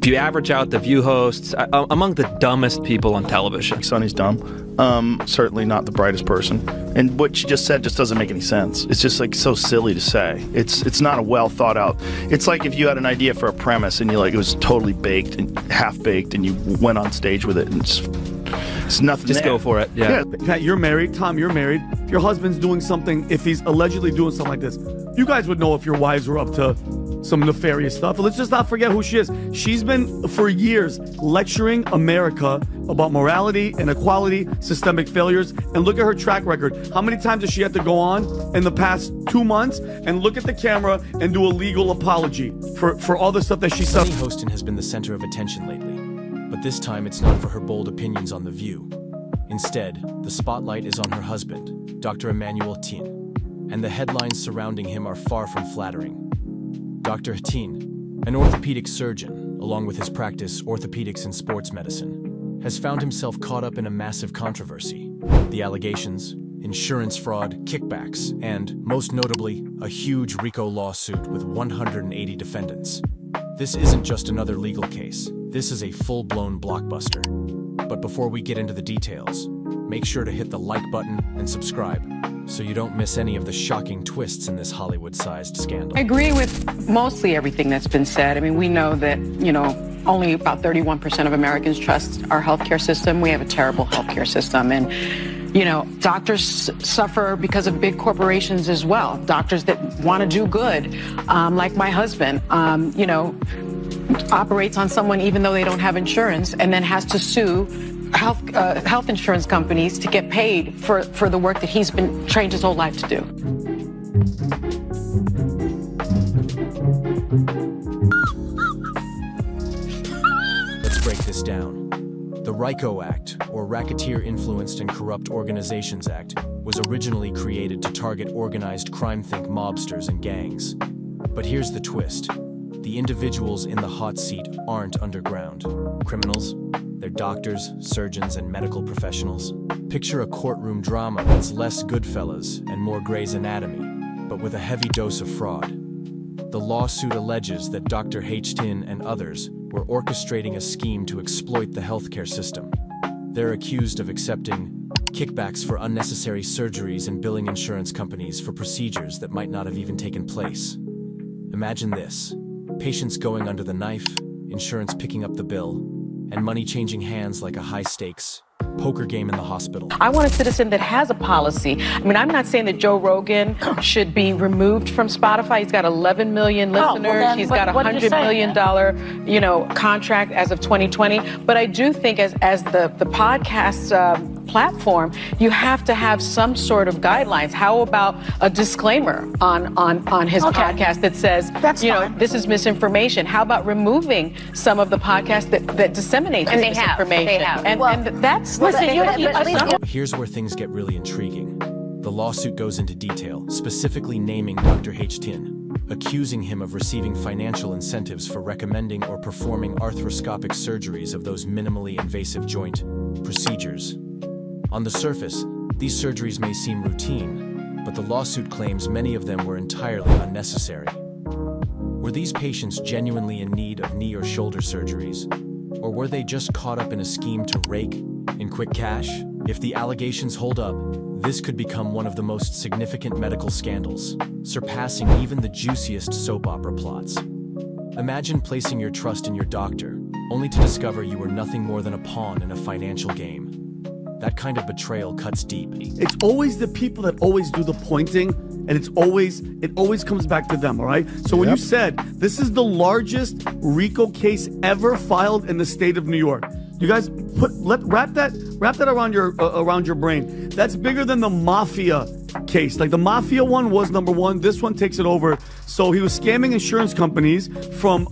If you average out the View hosts, among the dumbest people on television. Sonny's dumb. Certainly not the brightest person. And what she just said just doesn't make any sense. It's just like so silly to say. It's not a well thought out. It's like if you had an idea for a premise and it was totally baked and half baked and you went on stage with it and it's nothing. Just there. go for it. Yeah. Pat, you're married. Tom, you're married. If your husband's doing something, if he's allegedly doing something like this, you guys would know if your wives were up to some nefarious stuff. Let's just not forget who she is. She's been, for years, lecturing America about morality, inequality, systemic failures, and look at her track record. How many times has she had to go on in the past 2 months and look at the camera and do a legal apology for all the stuff that she said? Hostin has been the center of attention lately, but this time it's not for her bold opinions on The View. Instead, the spotlight is on her husband, Dr. Emmanuel Hostin, and the headlines surrounding him are far from flattering. Dr. Hostin, an orthopedic surgeon, along with his practice orthopedics and sports medicine, has found himself caught up in a massive controversy. The allegations, insurance fraud, kickbacks, and, most notably, a huge RICO lawsuit with 180 defendants. This isn't just another legal case. This is a full-blown blockbuster. But before we get into the details, make sure to hit the like button and subscribe, so you don't miss any of the shocking twists in this Hollywood-sized scandal. I agree with mostly everything that's been said. I mean, we know that, only about 31% of Americans trust our healthcare system. We have a terrible healthcare system. And, doctors suffer because of big corporations as well. Doctors that want to do good, like my husband, operates on someone even though they don't have insurance and then has to sue health insurance companies to get paid for the work that he's been trained his whole life to do. Let's break this down. The RICO Act, or Racketeer Influenced and Corrupt Organizations Act, was originally created to target organized crime think mobsters and gangs. But here's the twist. The individuals in the hot seat aren't underground criminals. They're doctors, surgeons, and medical professionals. Picture a courtroom drama that's less Goodfellas and more Grey's Anatomy, but with a heavy dose of fraud. The lawsuit alleges that Dr. Hostin and others were orchestrating a scheme to exploit the healthcare system. They're accused of accepting kickbacks for unnecessary surgeries and billing insurance companies for procedures that might not have even taken place. Imagine this: patients going under the knife, insurance picking up the bill, and money changing hands like a high-stakes poker game in the hospital. I want a citizen that has a policy. I mean, I'm not saying that Joe Rogan should be removed from Spotify. He's got 11 million listeners. He's got $100 million, contract as of 2020. But I do think as the podcast platform, you have to have some sort of guidelines. How about a disclaimer on his podcast that says, this is mimisinformation? How about removing some of the podcasts that disseminate this misinformation? They have. And that's Here's where things get really intriguing. The lawsuit goes into detail, specifically naming Dr. Hostin, accusing him of receiving financial incentives for recommending or performing arthroscopic surgeries of those minimally invasive joint procedures. On the surface, these surgeries may seem routine, but the lawsuit claims many of them were entirely unnecessary. Were these patients genuinely in need of knee or shoulder surgeries? Or were they just caught up in a scheme to rake in quick cash? If the allegations hold up, this could become one of the most significant medical scandals, surpassing even the juiciest soap opera plots. Imagine placing your trust in your doctor, only to discover you were nothing more than a pawn in a financial game. That kind of betrayal cuts deep. It's always the people that always do the pointing, and it always comes back to them, all right? So when you said this is the largest RICO case ever filed in the state of New York, you guys wrap that around your brain. That's bigger than the mafia case. Like the mafia one was number one. This one takes it over. So he was scamming insurance companies from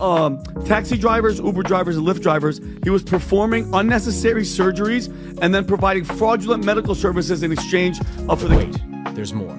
taxi drivers, Uber drivers, and Lyft drivers. He was performing unnecessary surgeries and then providing fraudulent medical services in exchange for the... Wait, there's more.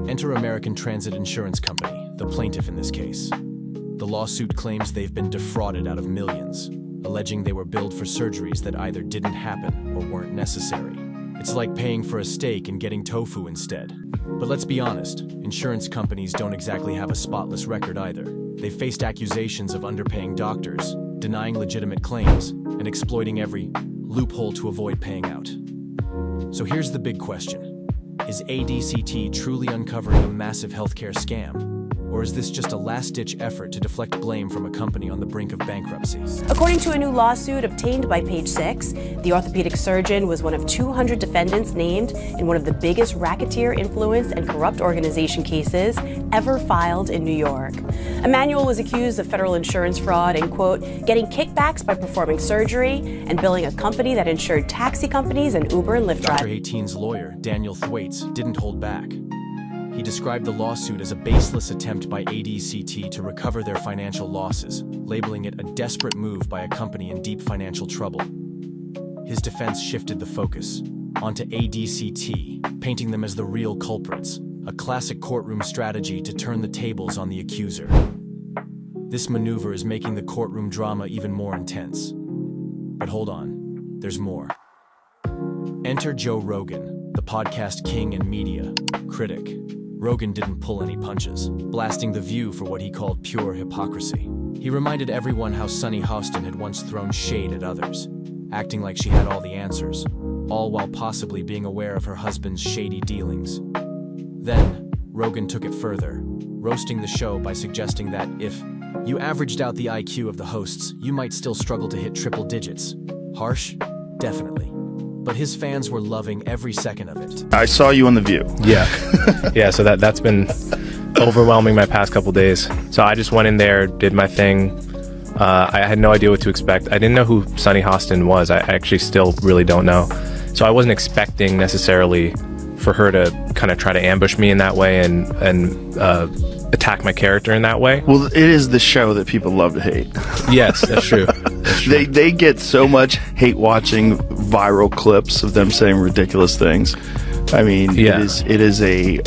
Enter American Transit Insurance Company, the plaintiff in this case. The lawsuit claims they've been defrauded out of millions, alleging they were billed for surgeries that either didn't happen or weren't necessary. It's like paying for a steak and getting tofu instead. But let's be honest, insurance companies don't exactly have a spotless record either. They faced accusations of underpaying doctors, denying legitimate claims, and exploiting every loophole to avoid paying out. So here's the big question. Is ADCT truly uncovering a massive healthcare scam? Or is this just a last-ditch effort to deflect blame from a company on the brink of bankruptcy? According to a new lawsuit obtained by Page Six, the orthopedic surgeon was one of 200 defendants named in one of the biggest racketeer influence and corrupt organization cases ever filed in New York. Emmanuel was accused of federal insurance fraud and, quote, getting kickbacks by performing surgery and billing a company that insured taxi companies and Uber and Lyft drivers. Dr. Haiteen's lawyer, Daniel Thwaites, didn't hold back. He described the lawsuit as a baseless attempt by ADCT to recover their financial losses, labeling it a desperate move by a company in deep financial trouble. His defense shifted the focus onto ADCT, painting them as the real culprits, a classic courtroom strategy to turn the tables on the accuser. This maneuver is making the courtroom drama even more intense. But hold on, there's more. Enter Joe Rogan, the podcast king and media critic. Rogan didn't pull any punches, blasting The View for what he called pure hypocrisy. He reminded everyone how Sunny Hostin had once thrown shade at others, acting like she had all the answers, all while possibly being aware of her husband's shady dealings. Then, Rogan took it further, roasting the show by suggesting that if you averaged out the IQ of the hosts, you might still struggle to hit triple digits. Harsh? Definitely. But his fans were loving every second of it. I saw you on The View. Yeah, so that's been overwhelming my past couple days. So I just went in there, did my thing. I had no idea what to expect. I didn't know who Sunny Hostin was. I actually still really don't know. So I wasn't expecting necessarily for her to kind of try to ambush me in that way and attack my character in that way. Well, it is the show that people love to hate. Yes, that's true. They get so much hate watching viral clips of them saying ridiculous things. I mean, Yeah. it is a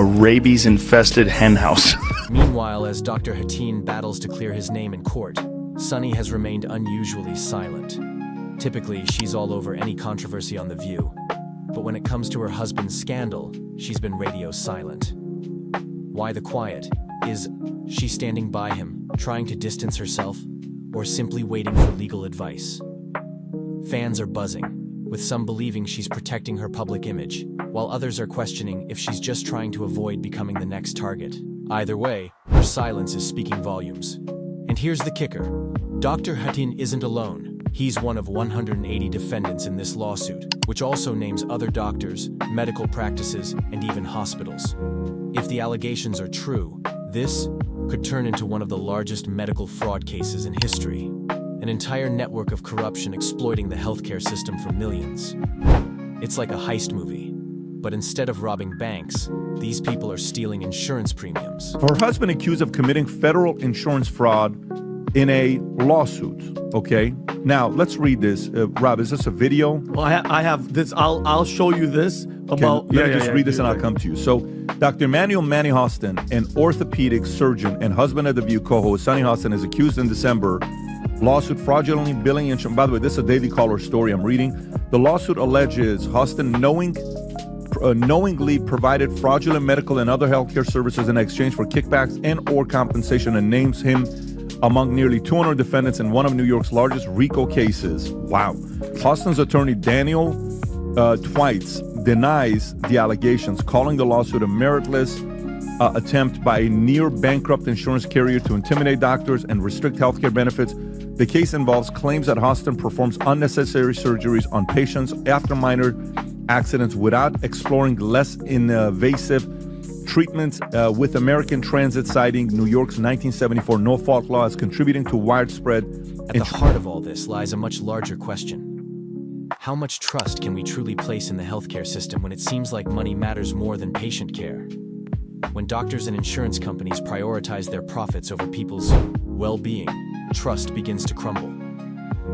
rabies infested hen house. Meanwhile, as Dr. Hateen battles to clear his name in court, Sunny has remained unusually silent. Typically, she's all over any controversy on The View. But when it comes to her husband's scandal, she's been radio silent. Why the quiet? Is she standing by him, trying to distance herself, or simply waiting for legal advice? Fans are buzzing, with some believing she's protecting her public image, while others are questioning if she's just trying to avoid becoming the next target. Either way, her silence is speaking volumes. And here's the kicker. Dr. Hateen isn't alone. He's one of 180 defendants in this lawsuit, which also names other doctors, medical practices, and even hospitals. If the allegations are true, this could turn into one of the largest medical fraud cases in history. An entire network of corruption exploiting the healthcare system for millions. It's like a heist movie. But instead of robbing banks, these people are stealing insurance premiums. Her husband accused of committing federal insurance fraud in a lawsuit. Okay, now let's read this. Rob, is this a video? Well, I have this. I'll show you this about. Let me just read this and I'll come to you. So, Dr. Emmanuel Manny Hostin, an orthopedic surgeon and husband of The View co-host Sunny Hostin, is accused in December lawsuit fraudulently billing insurance. By the way, this is a Daily Caller story I'm reading. The lawsuit alleges Hostin knowingly provided fraudulent medical and other healthcare services in exchange for kickbacks and or compensation, and names him among nearly 200 defendants in one of New York's largest RICO cases. Wow. Hostin's attorney, Daniel Thwaites, denies the allegations, calling the lawsuit a meritless attempt by a near-bankrupt insurance carrier to intimidate doctors and restrict healthcare benefits. The case involves claims that Hostin performs unnecessary surgeries on patients after minor accidents without exploring less invasive treatments, with American Transit citing New York's 1974 no-fault law as contributing to widespread. At the heart of all this lies a much larger question. How much trust can we truly place in the healthcare system when it seems like money matters more than patient care? When doctors and insurance companies prioritize their profits over people's well-being, trust begins to crumble.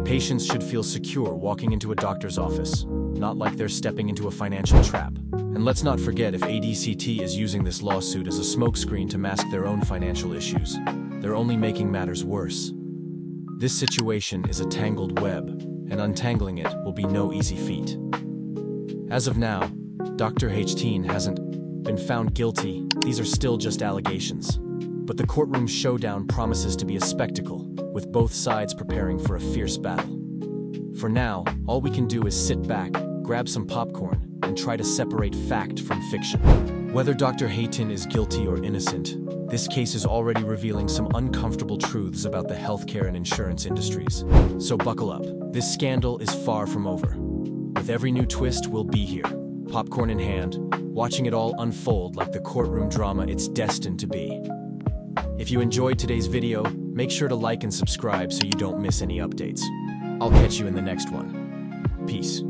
Patients should feel secure walking into a doctor's office, not like they're stepping into a financial trap. And let's not forget, if ADCT is using this lawsuit as a smokescreen to mask their own financial issues, they're only making matters worse. This situation is a tangled web, and untangling it will be no easy feat. As of now, Dr. Hateen hasn't been found guilty. These are still just allegations. But the courtroom showdown promises to be a spectacle, with both sides preparing for a fierce battle. For now, all we can do is sit back, grab some popcorn, and try to separate fact from fiction. Whether Dr. Hostin is guilty or innocent, this case is already revealing some uncomfortable truths about the healthcare and insurance industries. So buckle up. This scandal is far from over. With every new twist, we'll be here, popcorn in hand, watching it all unfold like the courtroom drama it's destined to be. If you enjoyed today's video, make sure to like and subscribe so you don't miss any updates. I'll catch you in the next one. Peace.